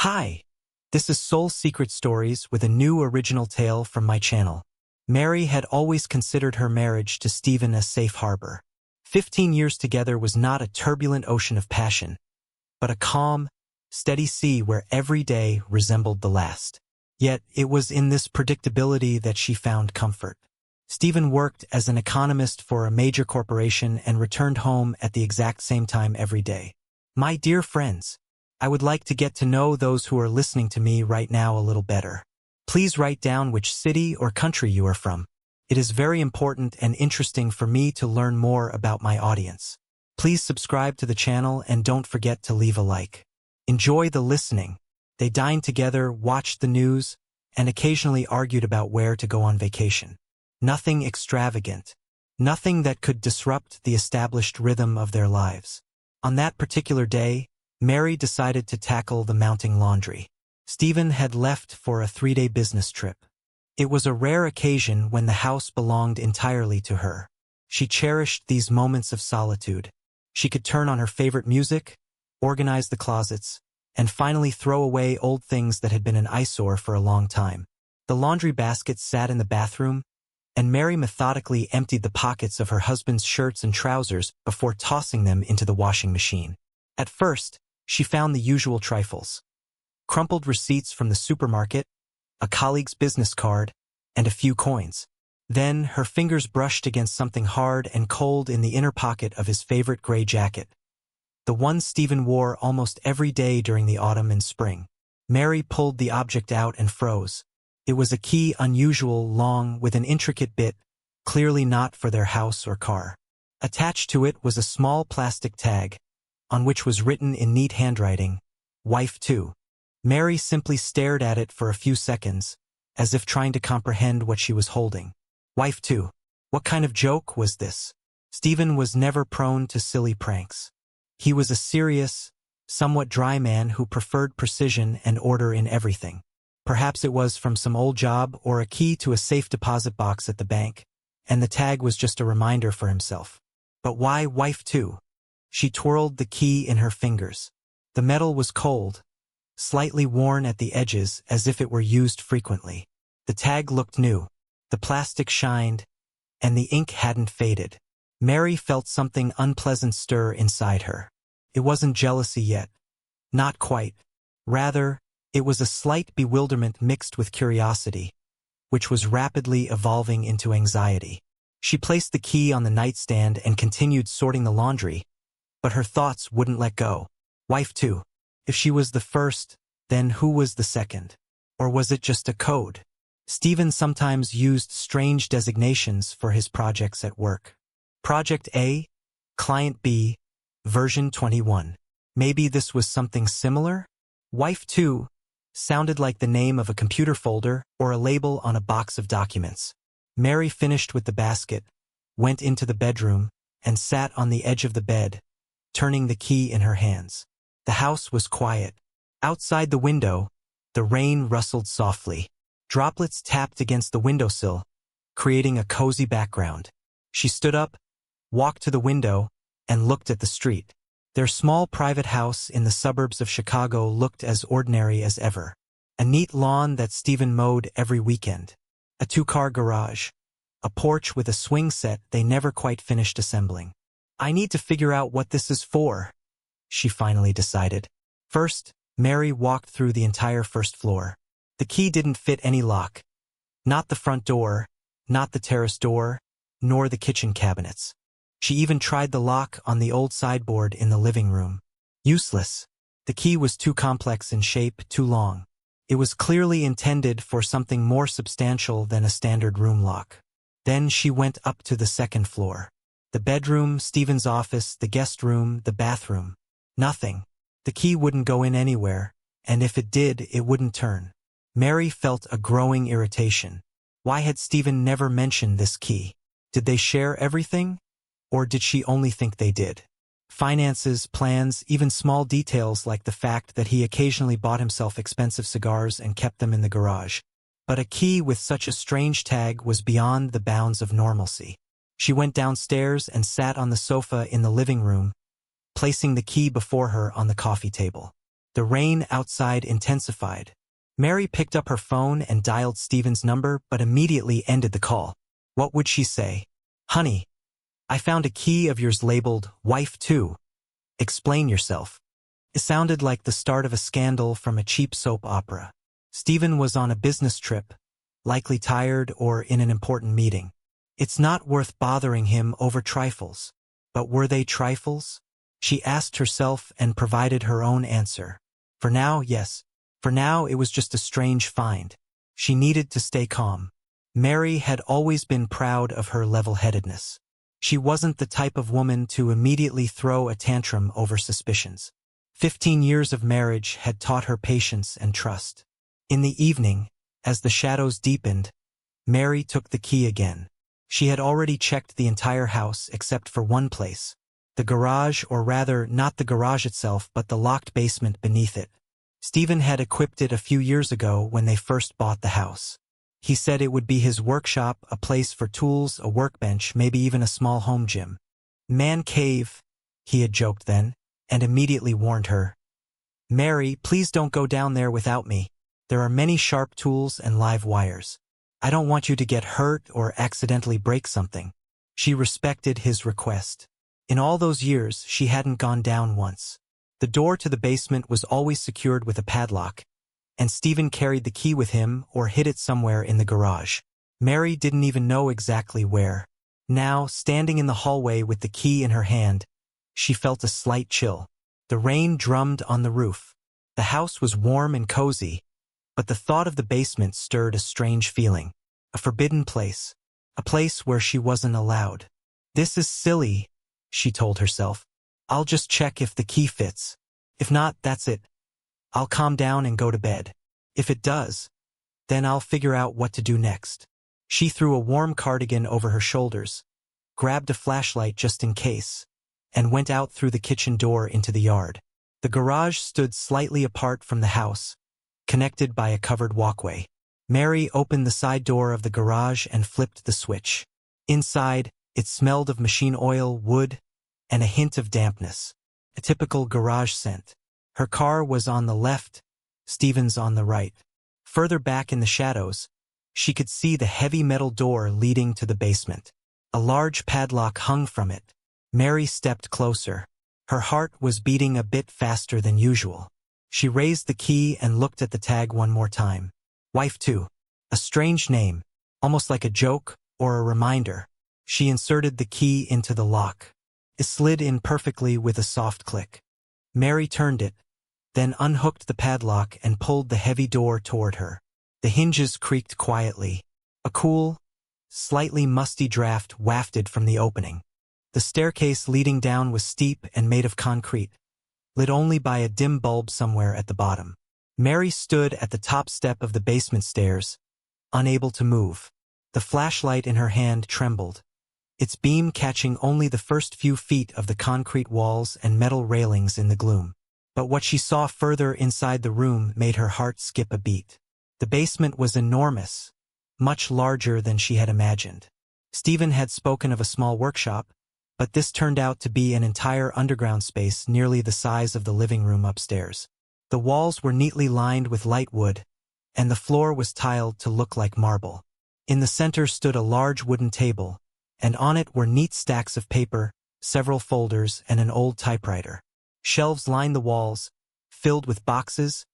Hi, this is Soul Secret Stories with a new original tale from my channel. Mary had always considered her marriage to Stephen a safe harbor. 15 years together was not a turbulent ocean of passion, but a calm, steady sea where every day resembled the last. Yet it was in this predictability that she found comfort. Stephen worked as an economist for a major corporation and returned home at the exact same time every day. My dear friends, I would like to get to know those who are listening to me right now a little better. Please write down which city or country you are from. It is very important and interesting for me to learn more about my audience. Please subscribe to the channel and don't forget to leave a like. Enjoy the listening. They dined together, watched the news, and occasionally argued about where to go on vacation. Nothing extravagant. Nothing that could disrupt the established rhythm of their lives. On that particular day, Mary decided to tackle the mounting laundry. Stephen had left for a 3-day business trip. It was a rare occasion when the house belonged entirely to her. She cherished these moments of solitude. She could turn on her favorite music, organize the closets, and finally throw away old things that had been an eyesore for a long time. The laundry basket sat in the bathroom, and Mary methodically emptied the pockets of her husband's shirts and trousers before tossing them into the washing machine. At first, she found the usual trifles: crumpled receipts from the supermarket, a colleague's business card, and a few coins. Then her fingers brushed against something hard and cold in the inner pocket of his favorite gray jacket, the one Stephen wore almost every day during the autumn and spring. Mary pulled the object out and froze. It was a key, unusual, long, with an intricate bit, clearly not for their house or car. Attached to it was a small plastic tag, on which was written in neat handwriting, "Wife 2. Mary simply stared at it for a few seconds, as if trying to comprehend what she was holding. Wife 2. What kind of joke was this? Stephen was never prone to silly pranks. He was a serious, somewhat dry man who preferred precision and order in everything. Perhaps it was from some old job or a key to a safe deposit box at the bank, and the tag was just a reminder for himself. But why Wife 2? She twirled the key in her fingers. The metal was cold, slightly worn at the edges as if it were used frequently. The tag looked new. The plastic shined, and the ink hadn't faded. Mary felt something unpleasant stir inside her. It wasn't jealousy yet. Not quite. Rather, it was a slight bewilderment mixed with curiosity, which was rapidly evolving into anxiety. She placed the key on the nightstand and continued sorting the laundry, but her thoughts wouldn't let go. Wife 2. If she was the first, then who was the second? Or was it just a code? Stephen sometimes used strange designations for his projects at work. Project A, Client B, version 21. Maybe this was something similar? Wife 2 sounded like the name of a computer folder or a label on a box of documents. Mary finished with the basket, went into the bedroom, and sat on the edge of the bed, turning the key in her hands. The house was quiet. Outside the window, the rain rustled softly. Droplets tapped against the windowsill, creating a cozy background. She stood up, walked to the window, and looked at the street. Their small private house in the suburbs of Chicago looked as ordinary as ever. A neat lawn that Stephen mowed every weekend. A 2-car garage. A porch with a swing set they never quite finished assembling. I need to figure out what this is for, she finally decided. First, Mary walked through the entire first floor. The key didn't fit any lock. Not the front door, not the terrace door, nor the kitchen cabinets. She even tried the lock on the old sideboard in the living room. Useless. The key was too complex in shape, too long. It was clearly intended for something more substantial than a standard room lock. Then she went up to the second floor. The bedroom, Stephen's office, the guest room, the bathroom. Nothing. The key wouldn't go in anywhere, and if it did, it wouldn't turn. Mary felt a growing irritation. Why had Stephen never mentioned this key? Did they share everything? Or did she only think they did? Finances, plans, even small details like the fact that he occasionally bought himself expensive cigars and kept them in the garage. But a key with such a strange tag was beyond the bounds of normalcy. She went downstairs and sat on the sofa in the living room, placing the key before her on the coffee table. The rain outside intensified. Mary picked up her phone and dialed Stephen's number but immediately ended the call. What would she say? Honey, I found a key of yours labeled Wife 2. Explain yourself. It sounded like the start of a scandal from a cheap soap opera. Stephen was on a business trip, likely tired or in an important meeting. It's not worth bothering him over trifles. But were they trifles? She asked herself and provided her own answer. For now, yes. For now, it was just a strange find. She needed to stay calm. Mary had always been proud of her level-headedness. She wasn't the type of woman to immediately throw a tantrum over suspicions. 15 years of marriage had taught her patience and trust. In the evening, as the shadows deepened, Mary took the key again. She had already checked the entire house except for one place. The garage, or rather, not the garage itself, but the locked basement beneath it. Stephen had equipped it a few years ago when they first bought the house. He said it would be his workshop, a place for tools, a workbench, maybe even a small home gym. Man cave, he had joked then, and immediately warned her. Mary, please don't go down there without me. There are many sharp tools and live wires. I don't want you to get hurt or accidentally break something. She respected his request. In all those years, she hadn't gone down once. The door to the basement was always secured with a padlock, and Stephen carried the key with him or hid it somewhere in the garage. Mary didn't even know exactly where. Now, standing in the hallway with the key in her hand, she felt a slight chill. The rain drummed on the roof. The house was warm and cozy, but the thought of the basement stirred a strange feeling. A forbidden place. A place where she wasn't allowed. This is silly, she told herself. I'll just check if the key fits. If not, that's it. I'll calm down and go to bed. If it does, then I'll figure out what to do next. She threw a warm cardigan over her shoulders, grabbed a flashlight just in case, and went out through the kitchen door into the yard. The garage stood slightly apart from the house, connected by a covered walkway. Mary opened the side door of the garage and flipped the switch. Inside, it smelled of machine oil, wood, and a hint of dampness. A typical garage scent. Her car was on the left, Stephen's on the right. Further back in the shadows, she could see the heavy metal door leading to the basement. A large padlock hung from it. Mary stepped closer. Her heart was beating a bit faster than usual. She raised the key and looked at the tag one more time. Wife 2. A strange name, almost like a joke or a reminder. She inserted the key into the lock. It slid in perfectly with a soft click. Mary turned it, then unhooked the padlock and pulled the heavy door toward her. The hinges creaked quietly. A cool, slightly musty draft wafted from the opening. The staircase leading down was steep and made of concrete, lit only by a dim bulb somewhere at the bottom. Mary stood at the top step of the basement stairs, unable to move. The flashlight in her hand trembled, its beam catching only the first few feet of the concrete walls and metal railings in the gloom. But what she saw further inside the room made her heart skip a beat. The basement was enormous, much larger than she had imagined. Stephen had spoken of a small workshop, but this turned out to be an entire underground space nearly the size of the living room upstairs. The walls were neatly lined with light wood, and the floor was tiled to look like marble. In the center stood a large wooden table, and on it were neat stacks of paper, several folders, and an old typewriter. Shelves lined the walls, filled with boxes,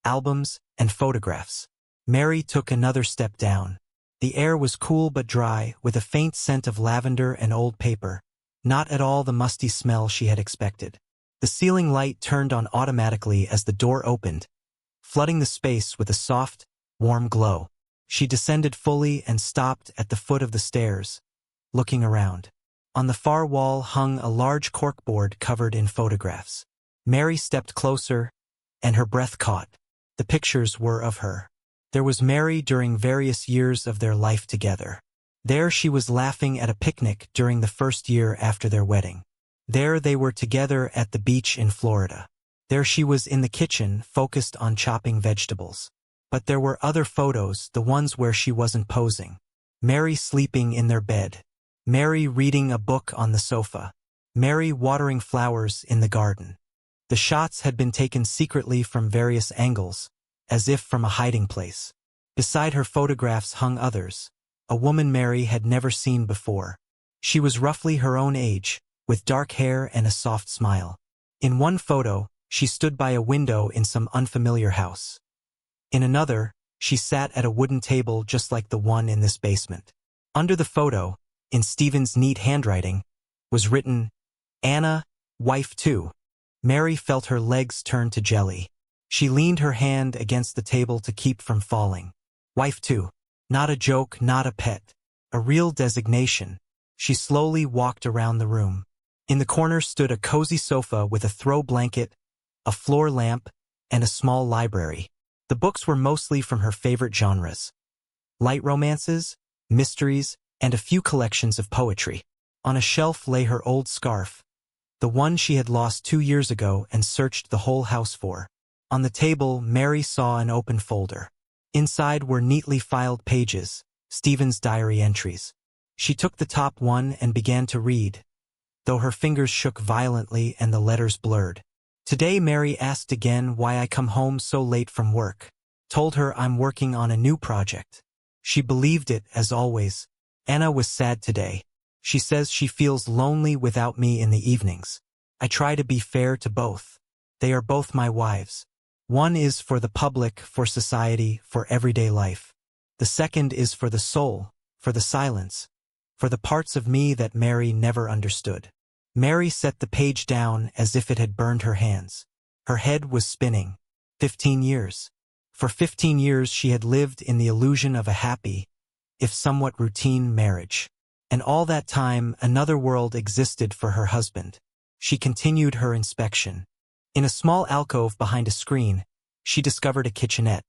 albums, and photographs. Mary took another step down. The air was cool but dry, with a faint scent of lavender and old paper, not at all the musty smell she had expected. The ceiling light turned on automatically as the door opened, flooding the space with a soft, warm glow. She descended fully and stopped at the foot of the stairs, looking around. On the far wall hung a large corkboard covered in photographs. Mary stepped closer, and her breath caught. The pictures were of her. There was Mary during various years of their life together. There she was laughing at a picnic during the first year after their wedding. There they were together at the beach in Florida. There she was in the kitchen, focused on chopping vegetables. But there were other photos, the ones where she wasn't posing. Mary sleeping in their bed. Mary reading a book on the sofa. Mary watering flowers in the garden. The shots had been taken secretly from various angles, as if from a hiding place. Beside her photographs hung others, a woman Mary had never seen before. She was roughly her own age, with dark hair and a soft smile. In one photo, she stood by a window in some unfamiliar house. In another, she sat at a wooden table just like the one in this basement. Under the photo, in Stephen's neat handwriting, was written, "Anna, wife 2. Mary felt her legs turn to jelly. She leaned her hand against the table to keep from falling. Wife 2. Not a joke, not a pet. A real designation. She slowly walked around the room. In the corner stood a cozy sofa with a throw blanket, a floor lamp, and a small library. The books were mostly from her favorite genres: light romances, mysteries, and a few collections of poetry. On a shelf lay her old scarf, the one she had lost 2 years ago and searched the whole house for. On the table, Mary saw an open folder. Inside were neatly filed pages, Stephen's diary entries. She took the top one and began to read, though her fingers shook violently and the letters blurred. Today Mary asked again why I come home so late from work. Told her I'm working on a new project. She believed it, as always. Anna was sad today. She says she feels lonely without me in the evenings. I try to be fair to both. They are both my wives. One is for the public, for society, for everyday life. The second is for the soul, for the silence, for the parts of me that Mary never understood. Mary set the page down as if it had burned her hands. Her head was spinning. 15 years. For 15 years she had lived in the illusion of a happy, if somewhat routine, marriage. And all that time another world existed for her husband. She continued her inspection. In a small alcove behind a screen, she discovered a kitchenette.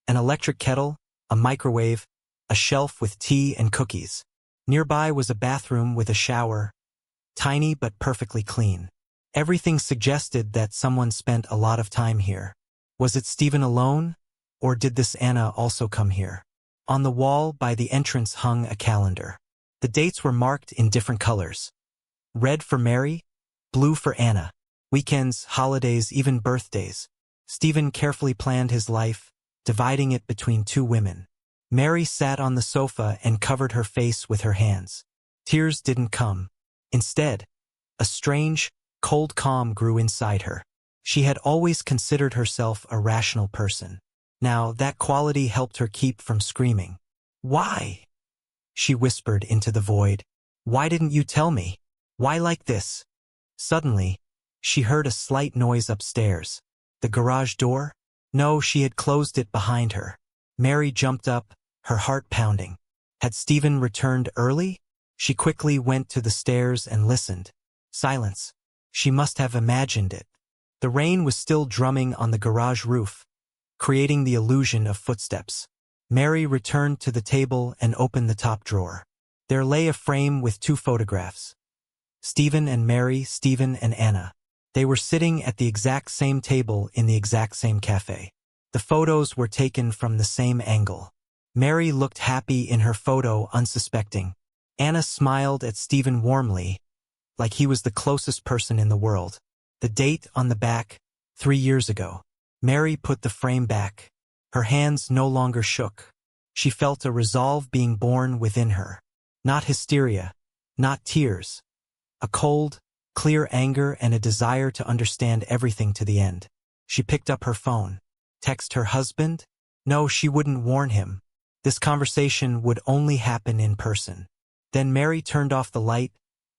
An electric kettle, a microwave, a shelf with tea and cookies. Nearby was a bathroom with a shower, tiny but perfectly clean. Everything suggested that someone spent a lot of time here. Was it Stephen alone, or did this Anna also come here? On the wall by the entrance hung a calendar. The dates were marked in different colors. Red for Mary, blue for Anna. Weekends, holidays, even birthdays. Stephen carefully planned his life, dividing it between 2 women. Mary sat on the sofa and covered her face with her hands. Tears didn't come. Instead, a strange, cold calm grew inside her. She had always considered herself a rational person. Now that quality helped her keep from screaming. "Why?" she whispered into the void. "Why didn't you tell me? Why like this?" Suddenly, she heard a slight noise upstairs. The garage door? No, she had closed it behind her. Mary jumped up, her heart pounding. Had Stephen returned early? She quickly went to the stairs and listened. Silence. She must have imagined it. The rain was still drumming on the garage roof, creating the illusion of footsteps. Mary returned to the table and opened the top drawer. There lay a frame with 2 photographs. Stephen and Mary, Stephen and Anna. They were sitting at the exact same table in the exact same cafe. The photos were taken from the same angle. Mary looked happy in her photo, unsuspecting. Anna smiled at Stephen warmly, like he was the closest person in the world. The date on the back, 3 years ago. Mary put the frame back. Her hands no longer shook. She felt a resolve being born within her. Not hysteria, not tears. A cold, clear anger and a desire to understand everything to the end. She picked up her phone. Text her husband? No, she wouldn't warn him. This conversation would only happen in person. Then Mary turned off the light,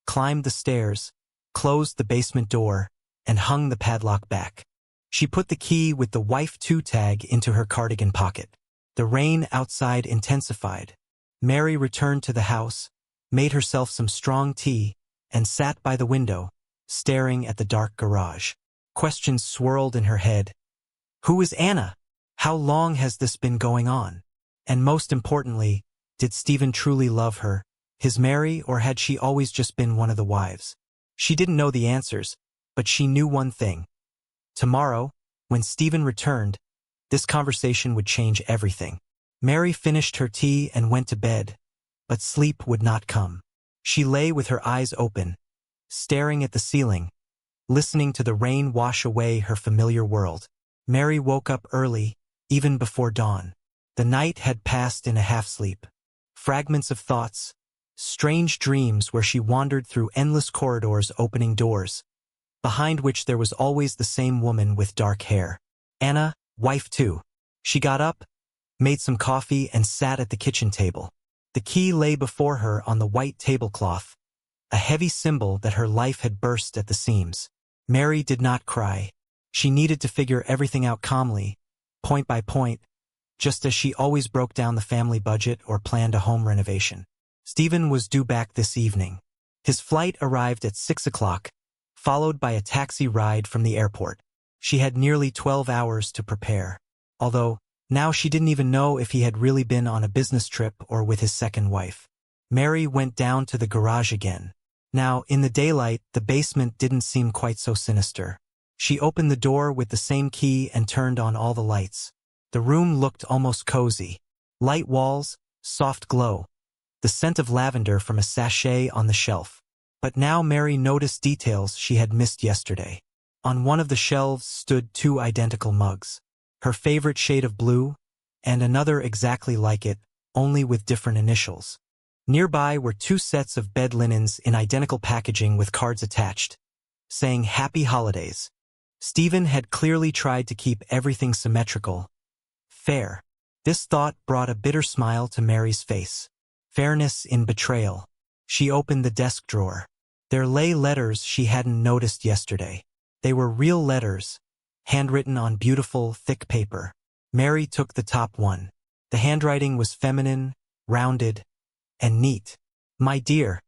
climbed the stairs, closed the basement door, and hung the padlock back. She put the key with the Wife 2 tag into her cardigan pocket. The rain outside intensified. Mary returned to the house, made herself some strong tea, and sat by the window, staring at the dark garage. Questions swirled in her head. Who is Anna? How long has this been going on? And most importantly, did Stephen truly love her, his Mary, or had she always just been one of the wives? She didn't know the answers, but she knew one thing. Tomorrow, when Stephen returned, this conversation would change everything. Mary finished her tea and went to bed, but sleep would not come. She lay with her eyes open, staring at the ceiling, listening to the rain wash away her familiar world. Mary woke up early, even before dawn. The night had passed in a half-sleep. Fragments of thoughts, strange dreams where she wandered through endless corridors opening doors, behind which there was always the same woman with dark hair. Anna, wife too. She got up, made some coffee, and sat at the kitchen table. The key lay before her on the white tablecloth, a heavy symbol that her life had burst at the seams. Mary did not cry. She needed to figure everything out calmly, point by point, just as she always broke down the family budget or planned a home renovation. Stephen was due back this evening. His flight arrived at 6 o'clock, followed by a taxi ride from the airport. She had nearly 12 hours to prepare, although now she didn't even know if he had really been on a business trip or with his second wife. Mary went down to the garage again. Now, in the daylight, the basement didn't seem quite so sinister. She opened the door with the same key and turned on all the lights. The room looked almost cozy. Light walls, soft glow, the scent of lavender from a sachet on the shelf. But now Mary noticed details she had missed yesterday. On one of the shelves stood 2 identical mugs, her favorite shade of blue, and another exactly like it, only with different initials. Nearby were 2 sets of bed linens in identical packaging with cards attached, saying Happy Holidays. Stephen had clearly tried to keep everything symmetrical. Fair. This thought brought a bitter smile to Mary's face. Fairness in betrayal. She opened the desk drawer. There lay letters she hadn't noticed yesterday. They were real letters, handwritten on beautiful, thick paper. Mary took the top one. The handwriting was feminine, rounded, and neat. My dear,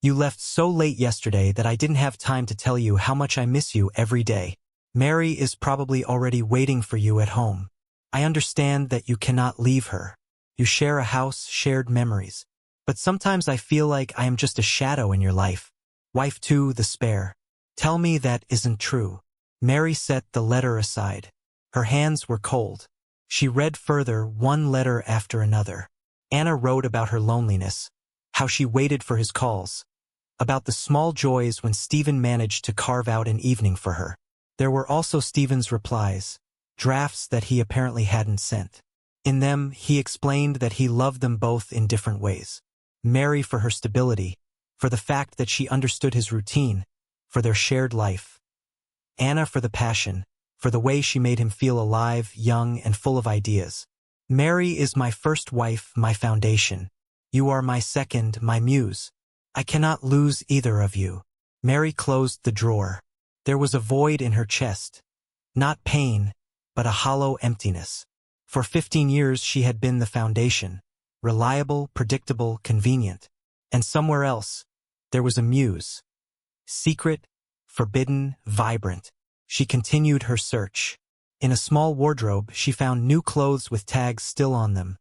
you left so late yesterday that I didn't have time to tell you how much I miss you every day. Mary is probably already waiting for you at home. I understand that you cannot leave her. You share a house, shared memories. But sometimes I feel like I am just a shadow in your life. Wife too, the spare. Tell me that isn't true. Mary set the letter aside. Her hands were cold. She read further, one letter after another. Anna wrote about her loneliness, how she waited for his calls, about the small joys when Stephen managed to carve out an evening for her. There were also Stephen's replies, drafts that he apparently hadn't sent. In them, he explained that he loved them both in different ways. Mary for her stability, for the fact that she understood his routine, for their shared life. Anna for the passion, for the way she made him feel alive, young, and full of ideas. Mary is my first wife, my foundation. You are my second, my muse. I cannot lose either of you. Mary closed the drawer. There was a void in her chest. Not pain, but a hollow emptiness. For 15 years she had been the foundation. Reliable, predictable, convenient. And somewhere else, there was a muse. Secret, forbidden, vibrant. She continued her search. In a small wardrobe, she found new clothes with tags still on them.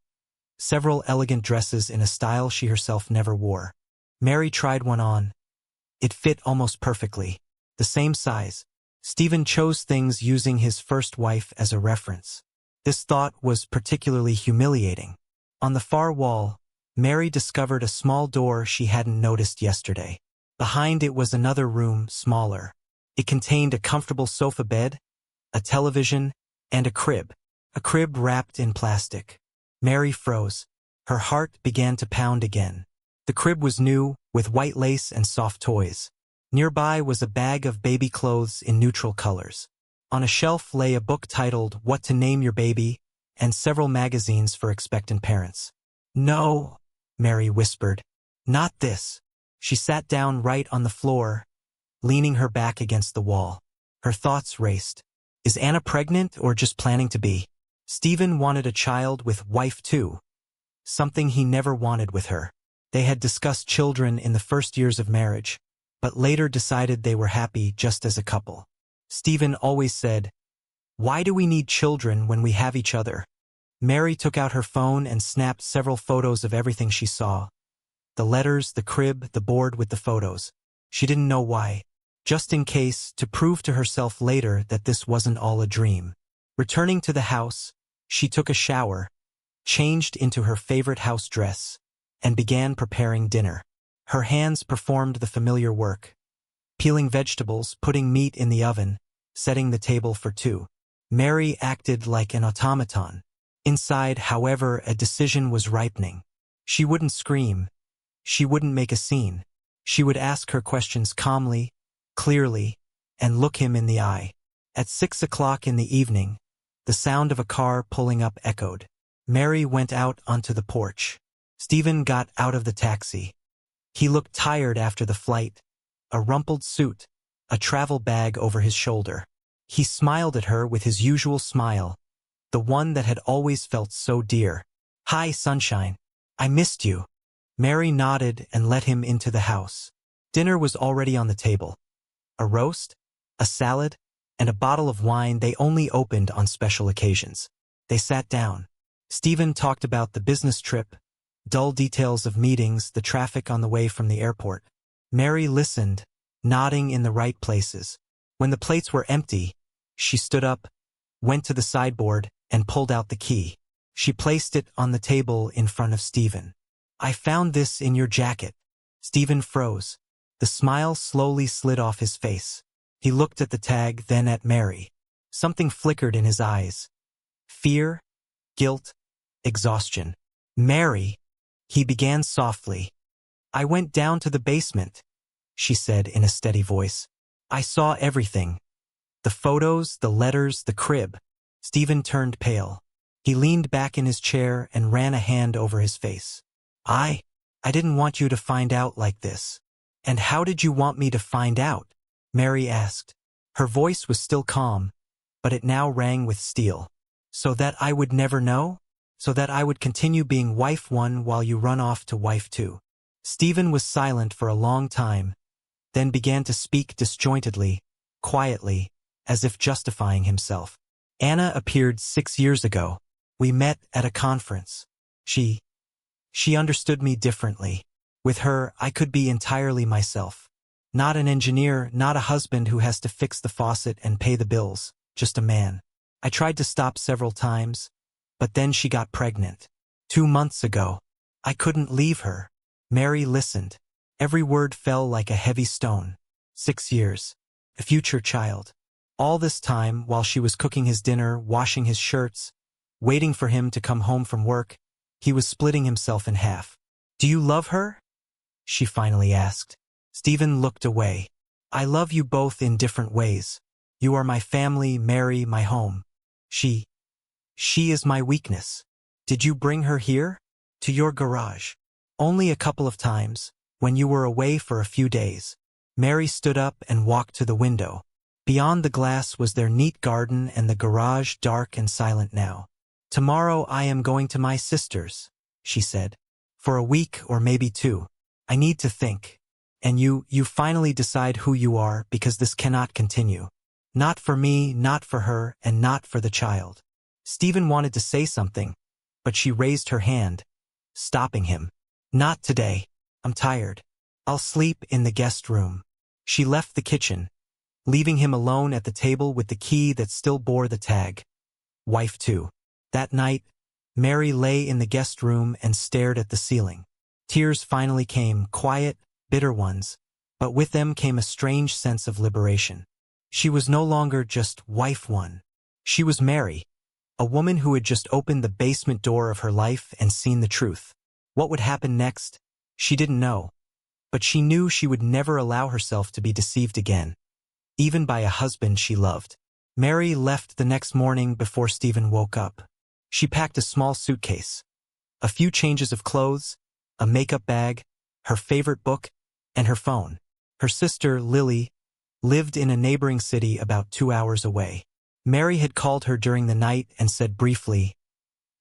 Several elegant dresses in a style she herself never wore. Mary tried one on. It fit almost perfectly. The same size. Stephen chose things using his first wife as a reference. This thought was particularly humiliating. On the far wall, Mary discovered a small door she hadn't noticed yesterday. Behind it was another room, smaller. It contained a comfortable sofa bed, a television, and a crib wrapped in plastic. Mary froze. Her heart began to pound again. The crib was new, with white lace and soft toys. Nearby was a bag of baby clothes in neutral colors. On a shelf lay a book titled What to Name Your Baby and several magazines for expectant parents. No, Mary whispered. Not this. She sat down right on the floor, leaning her back against the wall. Her thoughts raced. Is Anna pregnant or just planning to be? Stephen wanted a child with wife too, something he never wanted with her. They had discussed children in the first years of marriage, but later decided they were happy just as a couple. Stephen always said, "Why do we need children when we have each other?" Mary took out her phone and snapped several photos of everything she saw. The letters, the crib, the board with the photos. She didn't know why. Just in case, to prove to herself later that this wasn't all a dream. Returning to the house, she took a shower, changed into her favorite house dress, and began preparing dinner. Her hands performed the familiar work. peeling vegetables, putting meat in the oven, setting the table for two. Mary acted like an automaton. Inside, however, a decision was ripening. She wouldn't scream. She wouldn't make a scene. She would ask her questions calmly, clearly, and look him in the eye. At 6 o'clock in the evening, the sound of a car pulling up echoed. Mary went out onto the porch. Stephen got out of the taxi. He looked tired after the flight, a rumpled suit, a travel bag over his shoulder. He smiled at her with his usual smile, the one that had always felt so dear. "Hi, sunshine. I missed you." Mary nodded and let him into the house. Dinner was already on the table. A roast, a salad, and a bottle of wine they only opened on special occasions. They sat down. Stephen talked about the business trip, dull details of meetings, the traffic on the way from the airport. Mary listened, nodding in the right places. When the plates were empty, she stood up, went to the sideboard, and pulled out the key. She placed it on the table in front of Stephen. "I found this in your jacket." Stephen froze. The smile slowly slid off his face. He looked at the tag, then at Mary. Something flickered in his eyes. Fear, guilt, exhaustion. "Mary," he began softly. "I went down to the basement," she said in a steady voice. "I saw everything. The photos, the letters, the crib." Stephen turned pale. He leaned back in his chair and ran a hand over his face. I didn't want you to find out like this." "And how did you want me to find out?" Mary asked. Her voice was still calm, but it now rang with steel. "So that I would never know? So that I would continue being wife one while you run off to wife two?" Stephen was silent for a long time, then began to speak disjointedly, quietly, as if justifying himself. "Anna appeared 6 years ago. We met at a conference. She understood me differently. With her, I could be entirely myself. Not an engineer, not a husband who has to fix the faucet and pay the bills, just a man. I tried to stop several times, but then she got pregnant. 2 months ago. I couldn't leave her." Mary listened. Every word fell like a heavy stone. 6 years. A future child. All this time, while she was cooking his dinner, washing his shirts, waiting for him to come home from work, he was splitting himself in half. "Do you love her?" she finally asked. Stephen looked away. "I love you both in different ways. You are my family, Mary, my home. She is my weakness." "Did you bring her here? To your garage?" "Only a couple of times, when you were away for a few days." Mary stood up and walked to the window. Beyond the glass was their neat garden and the garage dark and silent now. "Tomorrow I am going to my sister's," she said. "For a week or maybe 2. I need to think. And you finally decide who you are, because this cannot continue. Not for me, not for her, and not for the child." Stephen wanted to say something, but she raised her hand, stopping him. "Not today. I'm tired. I'll sleep in the guest room." She left the kitchen, leaving him alone at the table with the key that still bore the tag. Wife 2. That night, Mary lay in the guest room and stared at the ceiling. Tears finally came, quiet, bitter ones, but with them came a strange sense of liberation. She was no longer just wife one. She was Mary, a woman who had just opened the basement door of her life and seen the truth. What would happen next? She didn't know, but she knew she would never allow herself to be deceived again, even by a husband she loved. Mary left the next morning before Stephen woke up. She packed a small suitcase, a few changes of clothes, a makeup bag, her favorite book, and her phone. Her sister, Lily, lived in a neighboring city about 2 hours away. Mary had called her during the night and said briefly,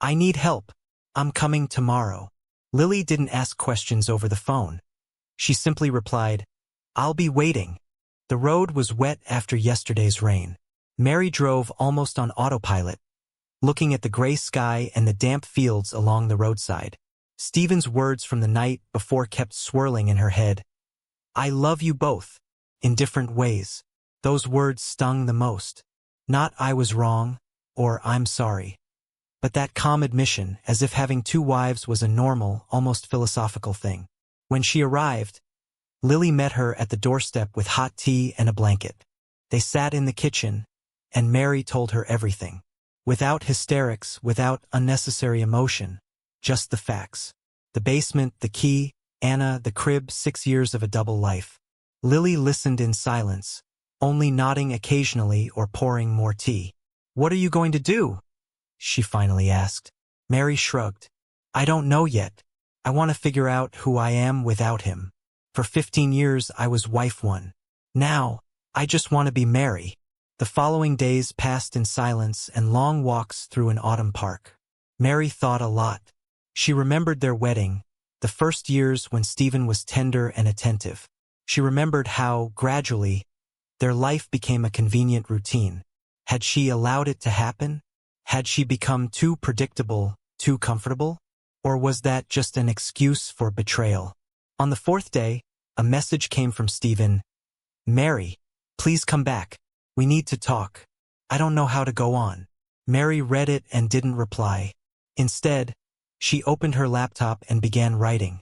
"I need help. I'm coming tomorrow." Lily didn't ask questions over the phone. She simply replied, "I'll be waiting." The road was wet after yesterday's rain. Mary drove almost on autopilot, looking at the gray sky and the damp fields along the roadside. Stephen's words from the night before kept swirling in her head. "I love you both, in different ways." Those words stung the most. Not "I was wrong," or "I'm sorry," but that calm admission, as if having 2 wives was a normal, almost philosophical thing. When she arrived, Lily met her at the doorstep with hot tea and a blanket. They sat in the kitchen, and Mary told her everything. Without hysterics, without unnecessary emotion, just the facts. The basement, the key, Anna, the crib, 6 years of a double life. Lily listened in silence, only nodding occasionally or pouring more tea. "What are you going to do?" she finally asked. Mary shrugged. "I don't know yet. I want to figure out who I am without him. For 15 years I was wife one. Now, I just want to be Mary." The following days passed in silence and long walks through an autumn park. Mary thought a lot. She remembered their wedding, the first years when Stephen was tender and attentive. She remembered how, gradually, their life became a convenient routine. Had she allowed it to happen? Had she become too predictable, too comfortable? Or was that just an excuse for betrayal? On the 4th day, a message came from Stephen. "Mary, please come back. We need to talk. I don't know how to go on." Mary read it and didn't reply. Instead, she opened her laptop and began writing.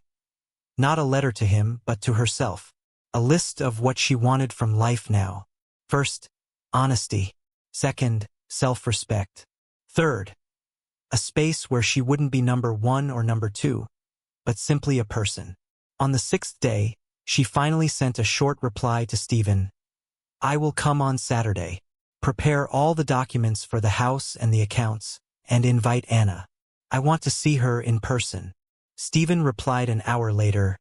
Not a letter to him, but to herself. A list of what she wanted from life now. First, honesty. Second, self-respect. Third, a space where she wouldn't be number 1 or number 2, but simply a person. On the 6th day, she finally sent a short reply to Stephen. "I will come on Saturday. Prepare all the documents for the house and the accounts, and invite Anna. I want to see her in person." Stephen replied an hour later,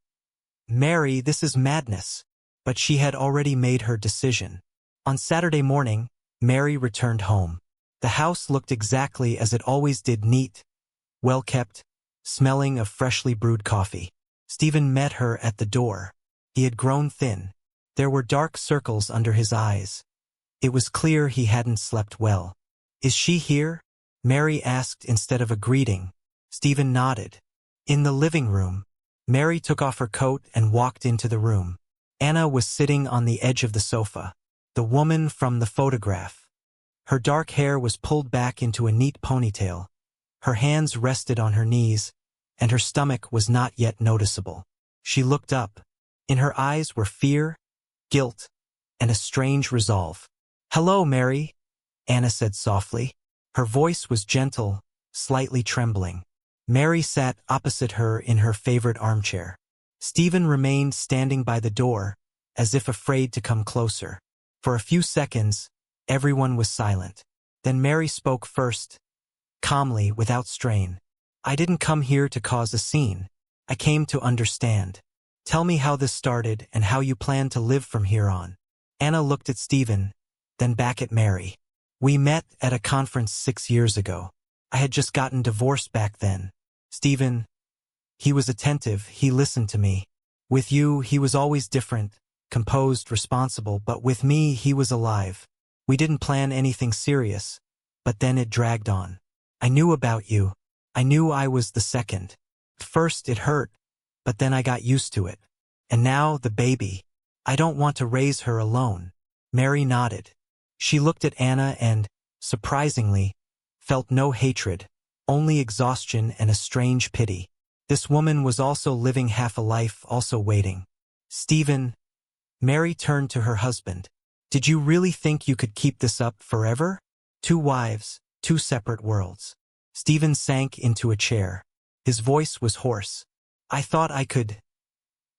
"Mary, this is madness." But she had already made her decision. On Saturday morning, Mary returned home. The house looked exactly as it always did, neat, well-kept, smelling of freshly brewed coffee. Stephen met her at the door. He had grown thin. There were dark circles under his eyes. It was clear he hadn't slept well. "Is she here?" Mary asked instead of a greeting. Stephen nodded. In the living room, Mary took off her coat and walked into the room. Anna was sitting on the edge of the sofa, the woman from the photograph. Her dark hair was pulled back into a neat ponytail. Her hands rested on her knees, and her stomach was not yet noticeable. She looked up. In her eyes were fear, guilt, and a strange resolve. "Hello, Mary," Anna said softly. Her voice was gentle, slightly trembling. Mary sat opposite her in her favorite armchair. Stephen remained standing by the door, as if afraid to come closer. For a few seconds, everyone was silent. Then Mary spoke first, calmly, without strain. "I didn't come here to cause a scene. I came to understand. Tell me how this started and how you plan to live from here on." Anna looked at Stephen, then back at Mary. "We met at a conference 6 years ago. I had just gotten divorced back then. Stephen, he was attentive, he listened to me. With you, he was always different, composed, responsible, but with me, he was alive. We didn't plan anything serious, but then it dragged on. I knew about you. I knew I was the second. First, it hurt, but then I got used to it. And now, the baby. I don't want to raise her alone." Mary nodded. She looked at Anna and, surprisingly, felt no hatred, only exhaustion and a strange pity. This woman was also living half a life, also waiting. "Stephen," Mary turned to her husband. "Did you really think you could keep this up forever? 2 wives, 2 separate worlds." Stephen sank into a chair. His voice was hoarse. "I thought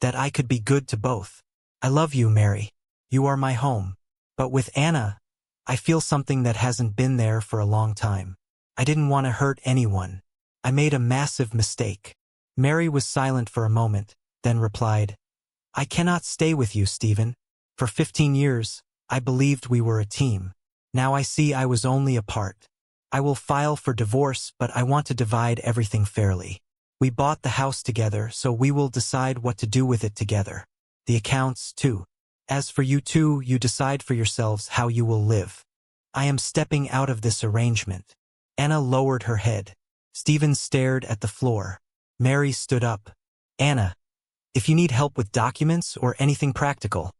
that I could be good to both. I love you, Mary. You are my home. But with Anna, I feel something that hasn't been there for a long time. I didn't want to hurt anyone. I made a massive mistake." Mary was silent for a moment, then replied, "I cannot stay with you, Stephen. For 15 years, I believed we were a team. Now I see I was only a part. I will file for divorce, but I want to divide everything fairly. We bought the house together, so we will decide what to do with it together. The accounts, too. As for you two, you decide for yourselves how you will live. I am stepping out of this arrangement." Anna lowered her head. Stephen stared at the floor. Mary stood up. "Anna, if you need help with documents or anything practical,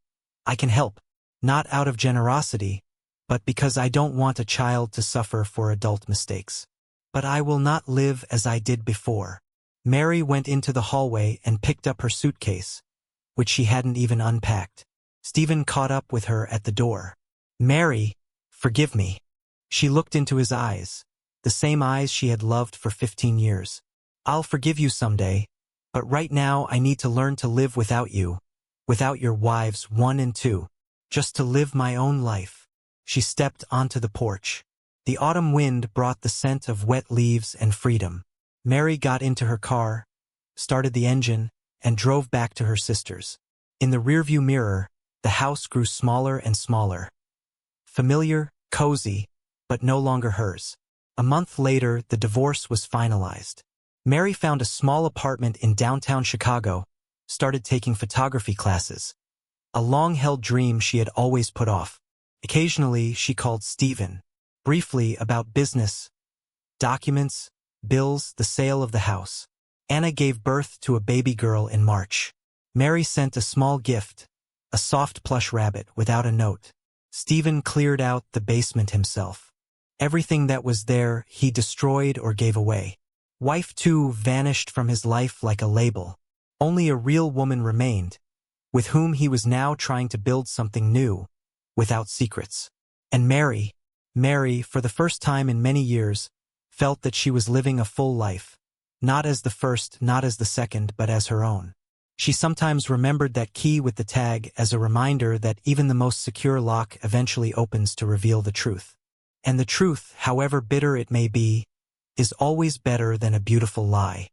I can help. Not out of generosity, but because I don't want a child to suffer for adult mistakes. But I will not live as I did before." Mary went into the hallway and picked up her suitcase. which she hadn't even unpacked. Stephen caught up with her at the door. "Mary, forgive me." She looked into his eyes, the same eyes she had loved for 15 years. "I'll forgive you someday, but right now I need to learn to live without you, without your wives 1 and 2, just to live my own life." She stepped onto the porch. The autumn wind brought the scent of wet leaves and freedom. Mary got into her car, started the engine, and drove back to her sister's. In the rearview mirror, the house grew smaller and smaller. Familiar, cozy, but no longer hers. A month later, the divorce was finalized. Mary found a small apartment in downtown Chicago, started taking photography classes. A long-held dream she had always put off. Occasionally, she called Stephen, briefly about business, documents, bills, the sale of the house. Anna gave birth to a baby girl in March. Mary sent a small gift, a soft plush rabbit without a note. Stephen cleared out the basement himself. Everything that was there he destroyed or gave away. Wife 2 vanished from his life like a label. Only a real woman remained, with whom he was now trying to build something new, without secrets. And Mary, for the first time in many years, felt that she was living a full life, not as the first, not as the second, but as her own. She sometimes remembered that key with the tag as a reminder that even the most secure lock eventually opens to reveal the truth. And the truth, however bitter it may be, is always better than a beautiful lie.